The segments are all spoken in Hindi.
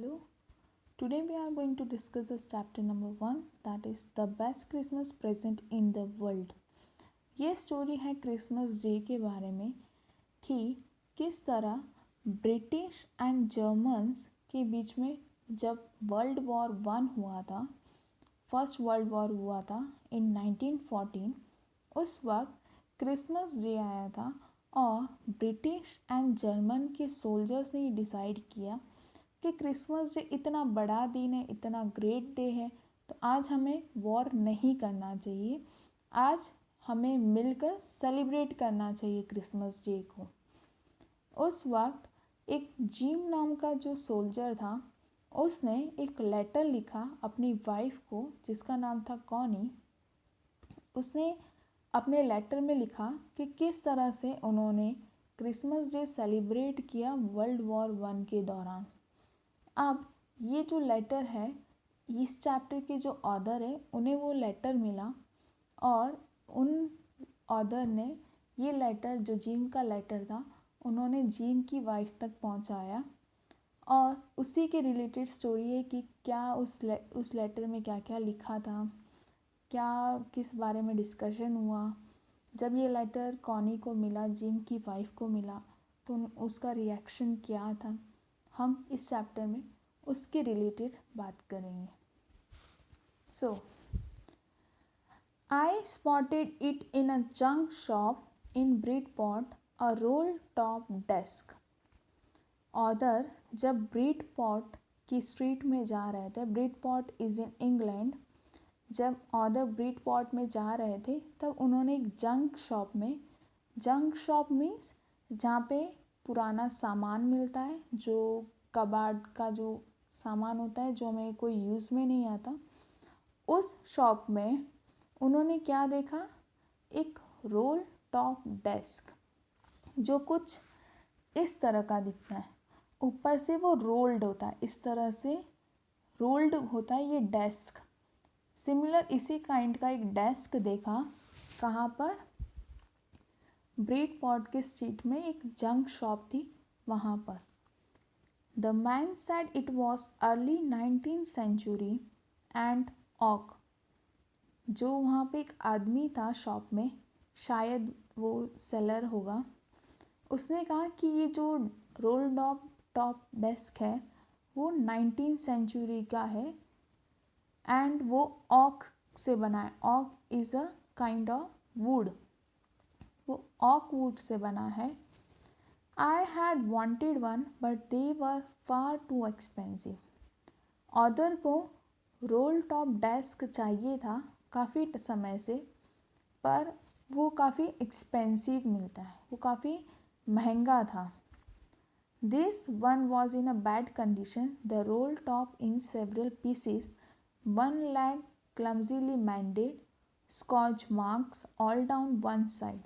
Hello, today we are going to discuss this chapter number 1, that is the best Christmas present in the world. ये स्टोरी है क्रिसमस डे के बारे में कि किस तरह ब्रिटिश एंड जर्मन्स के बीच में जब वर्ल्ड वॉर 1 हुआ था, फर्स्ट वर्ल्ड वॉर हुआ था इन 1914, उस वक्त क्रिसमस डे आया था और ब्रिटिश एंड जर्मन के सोल्जर्स ने डिसाइड किया कि क्रिसमस डे इतना बड़ा दिन है, इतना ग्रेट डे है, तो आज हमें वॉर नहीं करना चाहिए, आज हमें मिलकर सेलिब्रेट करना चाहिए क्रिसमस डे को। उस वक्त एक जिम नाम का जो सोल्जर था, उसने एक लेटर लिखा अपनी वाइफ को जिसका नाम था कॉनी। उसने अपने लेटर में लिखा कि किस तरह से उन्होंने क्रिसमस डे सेलिब्रेट किया वर्ल्ड वॉर 1 के दौरान। अब ये जो लेटर है, इस चैप्टर के जो ऑथर है उन्हें वो लेटर मिला और उन ऑथर ने ये लेटर, जो जिम का लेटर था, उन्होंने जिम की वाइफ तक पहुंचाया और उसी के रिलेटेड स्टोरी है कि क्या उस लेटर में क्या क्या लिखा था, क्या किस बारे में डिस्कशन हुआ। जब ये लेटर कॉनी को मिला, जिम की वाइफ को मिला, तो उसका रिएक्शन क्या था, हम इस चैप्टर में उसके रिलेटेड बात करेंगे। So I spotted it in a junk shop in Bridport, a roll top desk. Author जब ब्रिडपॉट की स्ट्रीट में जा रहे थे, ब्रिडपॉट इज़ इन इंग्लैंड, जब ऑथर ब्रिडपॉट में जा रहे थे तब उन्होंने एक जंक शॉप मीन्स जहाँ पे पुराना सामान मिलता है, जो कबाड़ का जो सामान होता है जो हमें कोई यूज़ में नहीं आता, उस शॉप में उन्होंने क्या देखा, एक रोल टॉप डेस्क जो कुछ इस तरह का दिखता है। ऊपर से वो रोल्ड होता है, इस तरह से रोल्ड होता है ये डेस्क। सिमिलर इसी काइंड का एक डेस्क देखा, कहाँ पर, ब्रिडपॉट के स्ट्रीट में एक जंक शॉप थी वहाँ पर। The man said it was early 19th century and oak। जो वहाँ पे एक आदमी था शॉप में, शायद वो सेलर होगा, उसने कहा कि ये जो रोल टॉप डेस्क है वो 19th सेंचुरी का है एंड वो ऑक से बना है। ऑक is a kind of would, वो ऑक वुड से बना है। I had wanted one but they were far too expensive। Author को रोल टॉप डेस्क चाहिए था काफ़ी समय से, पर वो काफ़ी एक्सपेंसिव मिलता है, वो काफ़ी महंगा था। This one was in a bad condition, the roll top in several pieces, one leg clumsily mended, scorch marks all down one side.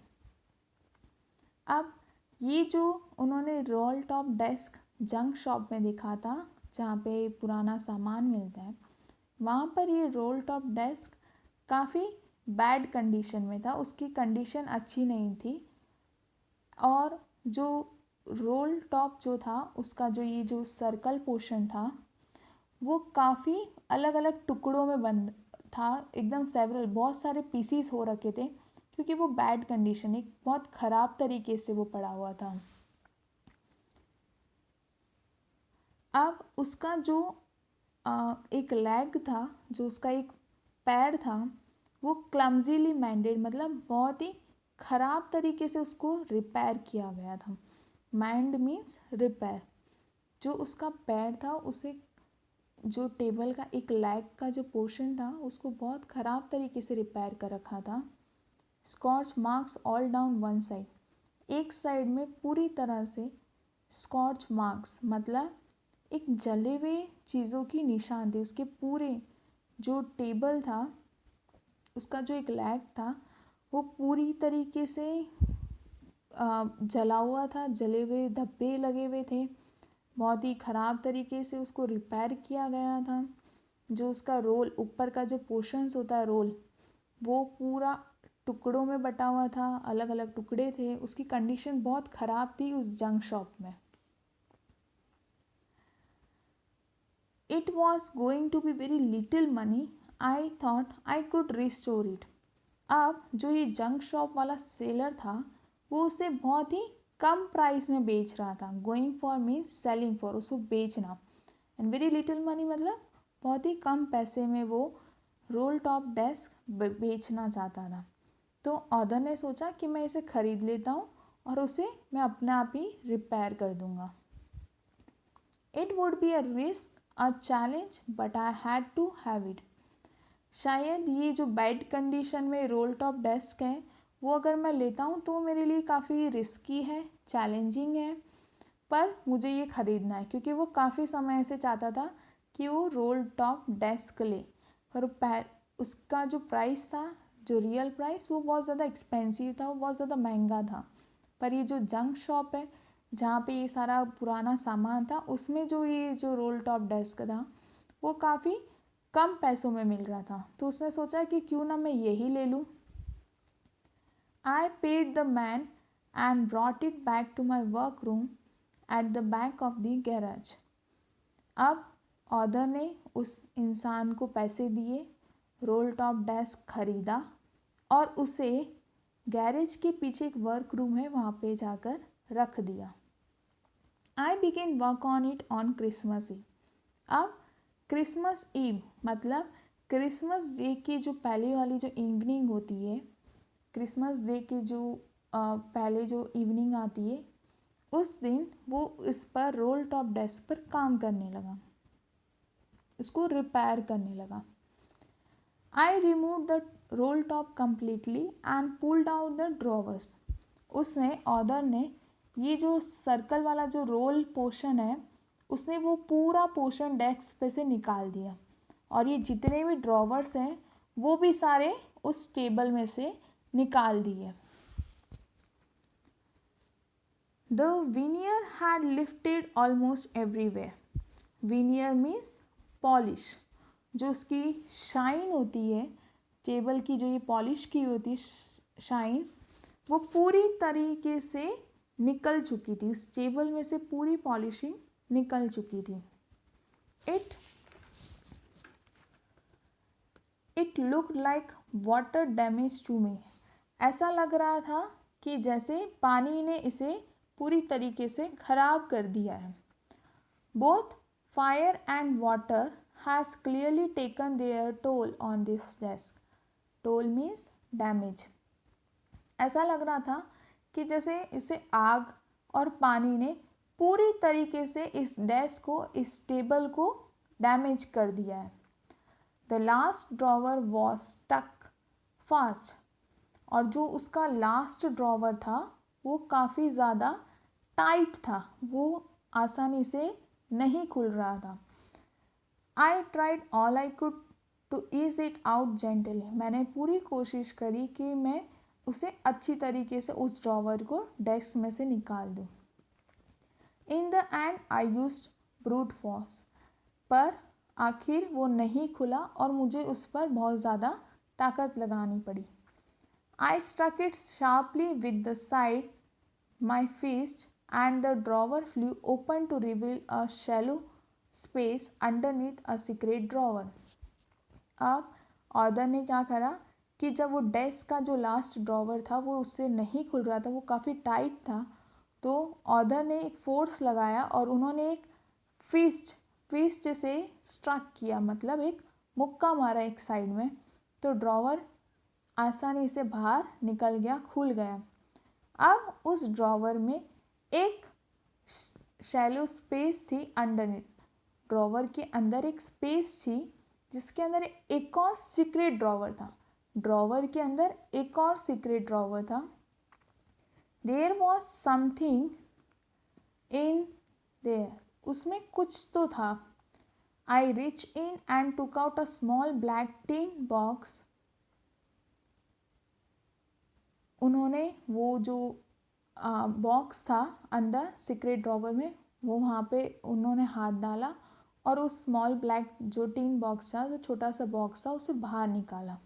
अब ये जो उन्होंने roll top desk junk shop में देखा था जहाँ पे पुराना सामान मिलता है, वहाँ पर ये रोल टॉप डेस्क काफ़ी बैड कंडीशन में था, उसकी कंडीशन अच्छी नहीं थी। और जो रोल टॉप जो था उसका जो ये जो सर्कल पोर्शन था वो काफ़ी अलग अलग टुकड़ों में बन था, एकदम सेवरल, बहुत सारे पीसीस हो रखे थे, क्योंकि वो बैड कंडीशन, एक बहुत ख़राब तरीके से वो पड़ा हुआ था। अब उसका जो एक लेग था, जो उसका एक पैर था, वो क्लमजीली मैंडेड, मतलब बहुत ही ख़राब तरीके से उसको रिपेयर किया गया था। Mend means repair. जो उसका पैर था, उसे जो टेबल का एक लेग का जो पोर्शन था उसको बहुत ख़राब तरीके से रिपेयर कर रखा था। Scotch marks all down one side, एक साइड में पूरी तरह से स्कॉच मार्क्स, मतलब एक जले हुए चीज़ों की निशान थी। उसके पूरे जो टेबल था, उसका जो एक लैग था, वो पूरी तरीके से जला हुआ था, जले हुए धब्बे लगे हुए थे, बहुत ही ख़राब तरीके से उसको रिपेयर किया गया था। जो उसका रोल, ऊपर का जो पोर्शंस होता है रोल, वो पूरा टुकड़ों में बटा हुआ था, अलग अलग टुकड़े थे, उसकी कंडीशन बहुत ख़राब थी उस जंक शॉप में। it was going to be very little money, I thought I could restore it. अब जो ये जंक शॉप वाला सेलर था वो उसे बहुत ही कम प्राइस में बेच रहा था. Going for means selling for, उसको बेचना. एंड वेरी लिटिल मनी मतलब बहुत ही कम पैसे में वो रोल टॉप डेस्क बेचना चाहता था. तो ऑथर ने सोचा कि मैं इसे ख़रीद लेता हूँ और उसे मैं अपने आप ही रिपेयर कर दूँगा. It would be a risk, a challenge, but I had to have it. शायद ये जो बैड कंडीशन में रोल टॉप डेस्क है वो अगर मैं लेता हूँ तो मेरे लिए काफ़ी रिस्की है, चैलेंजिंग है, पर मुझे ये ख़रीदना है क्योंकि वो काफ़ी समय से चाहता था कि वो रोल टॉप डेस्क ले. पर उसका जो प्राइस था, जो रियल प्राइस, वो बहुत ज़्यादा एक्सपेंसिव था, वो बहुत ज़्यादा महंगा था. पर ये जो जंक शॉप है जहाँ पे ये सारा पुराना सामान था उसमें जो ये जो रोल टॉप डेस्क था वो काफ़ी कम पैसों में मिल रहा था. तो उसने सोचा कि क्यों ना मैं यही ले लूँ. I paid the man and brought it back to my work room at the back of the garage. अब ऑथर ने उस इंसान को पैसे दिए, रोल टॉप डेस्क खरीदा और उसे गैरेज के पीछे एक वर्क रूम है वहाँ पे जाकर रख दिया. I began work on it on Christmas Eve. अब क्रिसमस ईव मतलब क्रिसमस डे की जो पहले वाली जो इवनिंग होती है, क्रिसमस डे की जो पहले जो इवनिंग आती है उस दिन वो इस पर रोल टॉप डेस्क पर काम करने लगा, उसको रिपेयर करने लगा. I remove the roll top completely and pulled out the drawers. उसने ऑथर ने ये जो सर्कल वाला जो रोल पोर्शन है उसने वो पूरा पोर्शन डेस्क पे से निकाल दिया और ये जितने भी ड्रॉवर्स हैं वो भी सारे उस टेबल में से निकाल दिए. The veneer had lifted almost everywhere. Veneer means polish, जो उसकी शाइन होती है टेबल की, जो ये पॉलिश की होती है शाइन, वो पूरी तरीके से निकल चुकी थी. उस टेबल में से पूरी पॉलिशिंग निकल चुकी थी. It looked like water damage to me. ऐसा लग रहा था कि जैसे पानी ने इसे पूरी तरीके से खराब कर दिया है. Both fire and water has clearly taken their toll on this desk. Toll means damage. ऐसा लग रहा था कि जैसे इसे आग और पानी ने पूरी तरीके से इस डेस्क को, इस टेबल को डैमेज कर दिया है. The last drawer was stuck fast. और जो उसका लास्ट ड्रॉवर था वो काफ़ी ज़्यादा टाइट था, वो आसानी से नहीं खुल रहा था. I tried all I could to ease it out gently. मैंने पूरी कोशिश करी कि मैं उसे अच्छी तरीके से उस ड्रॉवर को डेस्क में से निकाल दूँ. In the and I used brute force. पर आखिर वो नहीं खुला और मुझे उस पर बहुत ज़्यादा ताकत लगानी पड़ी. I struck it sharply with the side my fist and the drawer flew open to reveal a shallow space underneath a secret drawer. अब ऑथर ने क्या करा कि जब वो डेस्क का जो लास्ट ड्रॉवर था वो उससे नहीं खुल रहा था, वो काफ़ी टाइट था, तो ऑथर ने एक फोर्स लगाया और उन्होंने एक फिस्ट से स्ट्रक किया, मतलब एक मुक्का मारा एक साइड में, तो ड्रॉवर आसानी से बाहर निकल गया, खुल गया. अब उस ड्रॉवर में एक शैलो स्पेस थी अंडरनीथ. ड्रॉवर के अंदर एक स्पेस थी जिसके अंदर एक और सीक्रेट ड्रॉवर था. ड्रॉवर के अंदर एक और सीक्रेट ड्रॉवर था. There was something in there. उसमें कुछ तो था. I reached in and took out a small black tin box. उन्होंने वो जो बॉक्स था अंदर सीक्रेट ड्रॉवर में, वो वहाँ पे उन्होंने हाथ डाला और उस स्मॉल ब्लैक जो टिन बॉक्स था, जो छोटा सा बॉक्स था, उसे बाहर निकाला.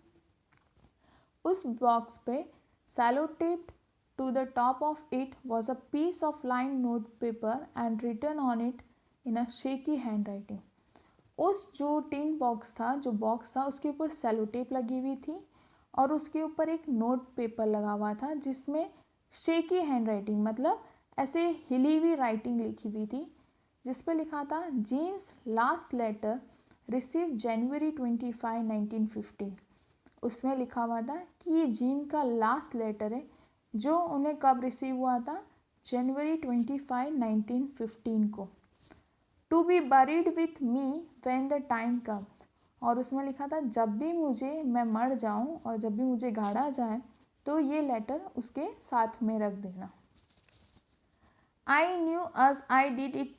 उस बॉक्स पे sellotaped to the top of it was a piece of line note paper and written on it in a shaky handwriting. उस जो टिन बॉक्स था, जो बॉक्स था, उसके ऊपर सेलो टेप लगी हुई थी और उसके ऊपर एक नोट पेपर लगा हुआ था जिसमें शेकी हैंड राइटिंग, मतलब ऐसे हिली हुई राइटिंग लिखी हुई थी, जिस पे लिखा था जेम्स लास्ट लेटर रिसीव जनवरी 25, 1915। उसमें लिखा हुआ था कि ये जिम का लास्ट लेटर है जो उन्हें कब रिसीव हुआ था, जनवरी 25, 1915 को। To be buried with me when the time comes, और उसमें लिखा था जब भी मैं मर जाऊं और जब भी मुझे गाड़ा जाए तो ये लेटर उसके साथ में रख देना। I knew as I did it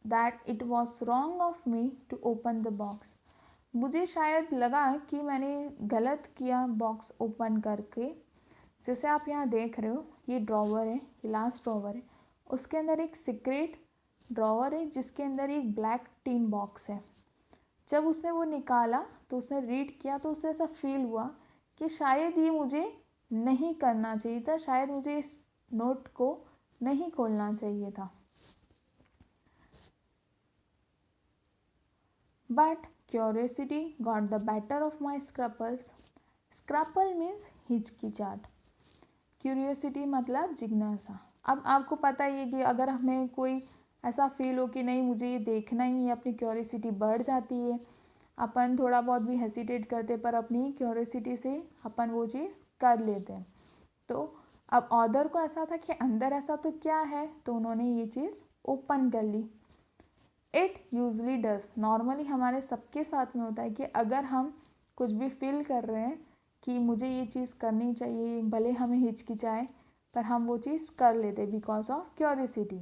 that it was wrong of me to open the box. मुझे शायद लगा कि मैंने गलत किया बॉक्स ओपन करके। जैसे आप यहाँ देख रहे हो, ये ड्रॉवर है, ये लास्ट ड्रॉवर है, उसके अंदर एक सीक्रेट ड्रॉवर है जिसके अंदर एक ब्लैक टिन बॉक्स है। जब उसने वो निकाला तो उसने रीड किया तो उसे ऐसा फील हुआ कि शायद ये मुझे नहीं करना चाहिए था, शायद मुझे इस नोट को नहीं खोलना चाहिए था। But curiosity got the better of my scruples. Scruple means हिचकिचाहट, क्यूरियोसिटी मतलब जिज्ञासा। अब आपको पता ही है कि अगर हमें कोई ऐसा फील हो कि नहीं मुझे ये देखना ही है, अपनी क्यूरियोसिटी बढ़ जाती है, अपन थोड़ा बहुत भी हेसिटेट करते पर अपनी क्यूरियोसिटी से अपन वो चीज़ कर लेते हैं। तो अब ऑथर को ऐसा था कि अंदर ऐसा तो क्या है, तो उन्होंने ये चीज़ ओपन कर ली। इट यूजली डज, नॉर्मली हमारे सबके साथ में होता है कि अगर हम कुछ भी फील कर रहे हैं कि मुझे ये चीज़ करनी चाहिए, भले हमें हिचकिचाए पर हम वो चीज़ कर लेते बिकॉज ऑफ क्यूरियोसिटी।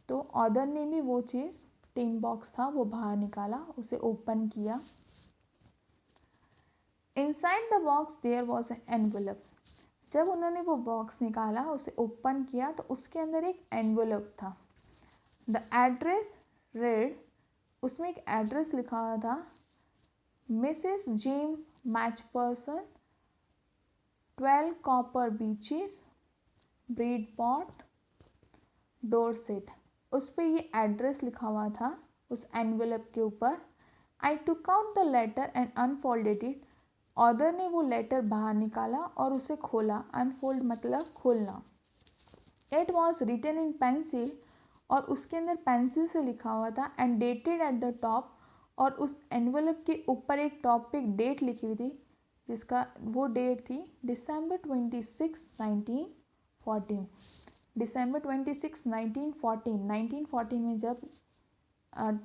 तो ऑथर ने भी वो चीज़, टिन बॉक्स था वो बाहर निकाला, उसे ओपन किया। Inside the box there was an envelope. जब उन्होंने वो बॉक्स निकाला, उसे ओपन किया तो उसके अंदर एक एनवेलप था। द एड्रेस रेड, उसमें एक एड्रेस लिखा हुआ था, Mrs Jem Macpherson, 12 Copper Beeches, Bridport, Dorset. उस पर ये एड्रेस लिखा हुआ था उस एनवेलप के ऊपर। I took out the letter and unfolded it. Author ने वो लेटर बाहर निकाला और उसे खोला। अनफोल्ड मतलब खोलना। It was written in pencil, और उसके अंदर पेंसिल से लिखा हुआ था, and dated at the top, और उस एनवेलप के ऊपर एक टॉप पे एक डेट लिखी हुई थी जिसका वो डेट थी December 26, 1914। December 26, 1914 में जब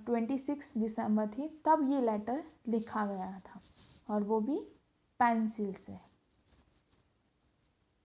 26 दिसंबर थी तब ये लेटर लिखा गया था, और वो भी पेंसिल से।